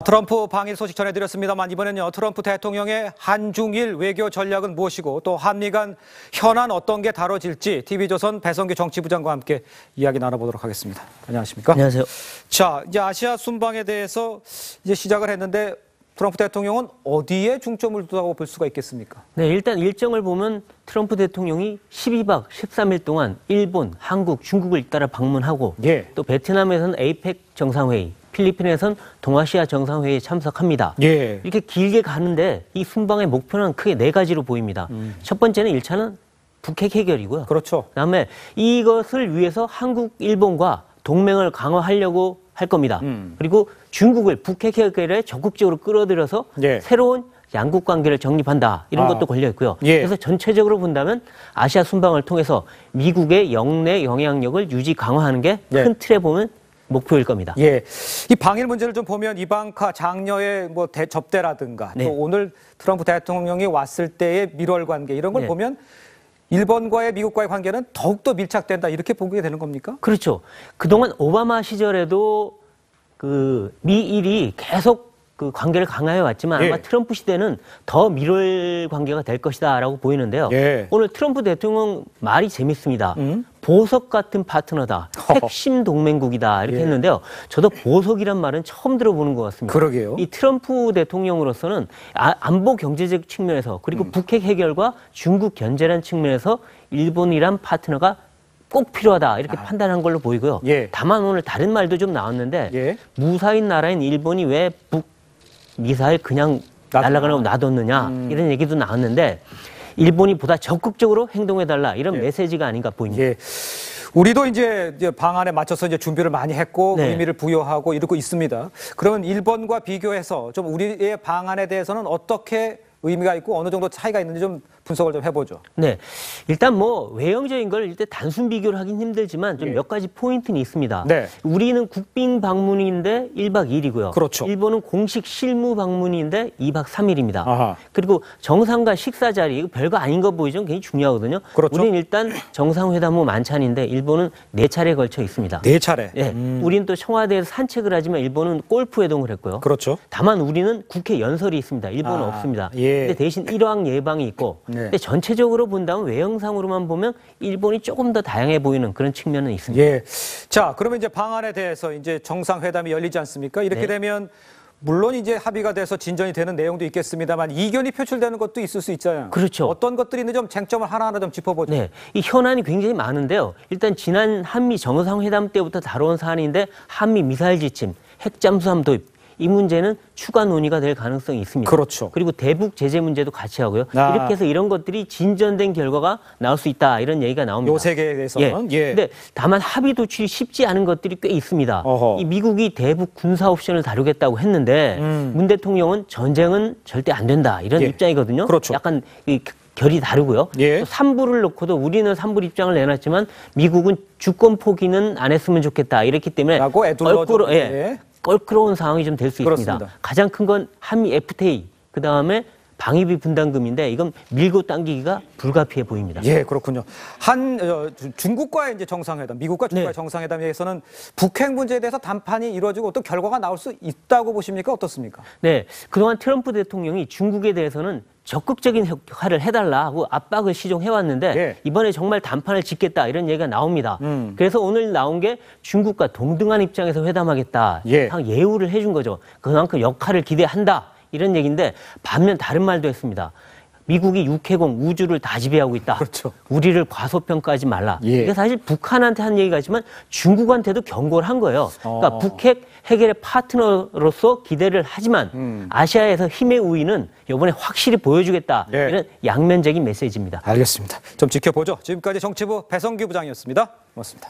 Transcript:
트럼프 방일 소식 전해드렸습니다만 이번엔요, 트럼프 대통령의 한중일 외교 전략은 무엇이고 또 한미 간 현안 어떤 게 다뤄질지 TV조선 배성규 정치부장과 함께 이야기 나눠보도록 하겠습니다. 안녕하십니까? 안녕하세요. 자, 이제 아시아 순방에 대해서 이제 시작을 했는데 트럼프 대통령은 어디에 중점을 두다고 볼 수가 있겠습니까? 네, 일단 일정을 보면 트럼프 대통령이 12박 13일 동안 일본, 한국, 중국을 잇따라 방문하고 또 베트남에서는 에이펙 정상회의, 필리핀에선 동아시아 정상회의에 참석합니다. 이렇게 길게 가는데 이 순방의 목표는 크게 네 가지로 보입니다. 첫 번째는 1차는 북핵 해결이고요. 그렇죠. 그다음에 이것을 위해서 한국, 일본과 동맹을 강화하려고 할 겁니다. 그리고 중국을 북핵 해결에 적극적으로 끌어들여서 새로운 양국 관계를 정립한다. 이런 것도 걸려 있고요. 그래서 전체적으로 본다면 아시아 순방을 통해서 미국의 영내 영향력을 유지 강화하는 게 큰 틀에 보면 목표일 겁니다. 이 방일 문제를 좀 보면 이방카 장녀의 뭐 접대라든가 또 오늘 트럼프 대통령이 왔을 때의 밀월 관계 이런 걸 보면 일본과의 미국과의 관계는 더욱더 밀착된다 이렇게 보게 되는 겁니까? 그렇죠. 그동안 오바마 시절에도 그 미일이 계속 그 관계를 강화해 왔지만 아마 트럼프 시대는 더 밀월 관계가 될 것이다라고 보이는데요. 오늘 트럼프 대통령 말이 재밌습니다. 보석 같은 파트너다. 핵심 동맹국이다. 이렇게 했는데요. 저도 보석이란 말은 처음 들어보는 것 같습니다. 그러게요. 이 트럼프 대통령으로서는 안보 경제적 측면에서 그리고 북핵 해결과 중국 견제라는 측면에서 일본이란 파트너가 꼭 필요하다 이렇게 판단한 걸로 보이고요. 다만 오늘 다른 말도 좀 나왔는데 무사인 나라인 일본이 왜 북 미사일 그냥 날아가는 거 놔뒀느냐 이런 얘기도 나왔는데 일본이 보다 적극적으로 행동해달라 이런 메시지가 아닌가 보입니다. 우리도 이제 방안에 맞춰서 이제 준비를 많이 했고 의미를 부여하고 이러고 있습니다. 그러면 일본과 비교해서 좀 우리의 방안에 대해서는 어떻게 의미가 있고 어느 정도 차이가 있는지 좀 분석을 좀 해보죠. 네, 일단 뭐 외형적인 걸 일단 단순 비교를 하긴 힘들지만 좀 몇 가지 포인트는 있습니다. 우리는 국빈 방문인데 1박 2일이고요. 그렇죠. 일본은 공식 실무 방문인데 2박 3일입니다. 그리고 정상과 식사 자리, 이거 별거 아닌 거 보이죠? 굉장히 중요하거든요. 우리는 일단 정상회담 후 만찬인데 일본은 4차례에 걸쳐 있습니다. 4차례? 우리는 또 청와대에서 산책을 하지만 일본은 골프 회동을 했고요. 그렇죠. 다만 우리는 국회 연설이 있습니다. 일본은 없습니다. 근데 대신 일왕 예방이 있고 근데 전체적으로 본다면 외형상으로만 보면 일본이 조금 더 다양해 보이는 그런 측면은 있습니다. 자, 그러면 이제 방안에 대해서 이제 정상회담이 열리지 않습니까? 이렇게 되면 물론 이제 합의가 돼서 진전이 되는 내용도 있겠습니다만 이견이 표출되는 것도 있을 수 있잖아요. 그렇죠. 어떤 것들이 있는지 좀 쟁점을 하나하나 좀 짚어보죠. 이 현안이 굉장히 많은데요. 일단 지난 한미 정상회담 때부터 다뤄온 사안인데 한미 미사일 지침, 핵 잠수함 도입 이 문제는 추가 논의가 될 가능성이 있습니다. 그렇죠. 그리고 대북 제재 문제도 같이 하고요. 이렇게 해서 이런 것들이 진전된 결과가 나올 수 있다. 이런 얘기가 나옵니다. 요 세 개에 대해서는. 근데 다만 합의 도출이 쉽지 않은 것들이 꽤 있습니다. 이 미국이 대북 군사 옵션을 다루겠다고 했는데 문 대통령은 전쟁은 절대 안 된다. 이런 입장이거든요. 그렇죠. 약간 결이 다르고요. 또 3부를 놓고도 우리는 3부 입장을 내놨지만 미국은 주권 포기는 안 했으면 좋겠다. 이렇기 때문에 껄끄러운 상황이 좀 될 수 있습니다. 가장 큰 건 한미 FTA, 그다음에 방위비 분담금인데 이건 밀고 당기기가 불가피해 보입니다. 그렇군요. 중국과의 이제 정상회담, 미국과 중국과의 정상회담에서는 북핵 문제에 대해서 담판이 이루어지고 어떤 결과가 나올 수 있다고 보십니까? 어떻습니까? 그동안 트럼프 대통령이 중국에 대해서는 적극적인 역할을 해달라 하고 압박을 시종해왔는데 이번에 정말 담판을 짓겠다 이런 얘기가 나옵니다. 그래서 오늘 나온 게 중국과 동등한 입장에서 회담하겠다. 예우를 해준 거죠. 그만큼 역할을 기대한다. 이런 얘기인데 반면 다른 말도 했습니다. 미국이 육해공 우주를 다 지배하고 있다. 우리를 과소평가하지 말라. 이게 사실 북한한테 한 얘기 같지만 중국한테도 경고를 한 거예요. 그러니까 북핵 해결의 파트너로서 기대를 하지만 아시아에서 힘의 우위는 이번에 확실히 보여주겠다. 이런 양면적인 메시지입니다. 알겠습니다. 좀 지켜보죠. 지금까지 정치부 배성규 부장이었습니다. 고맙습니다.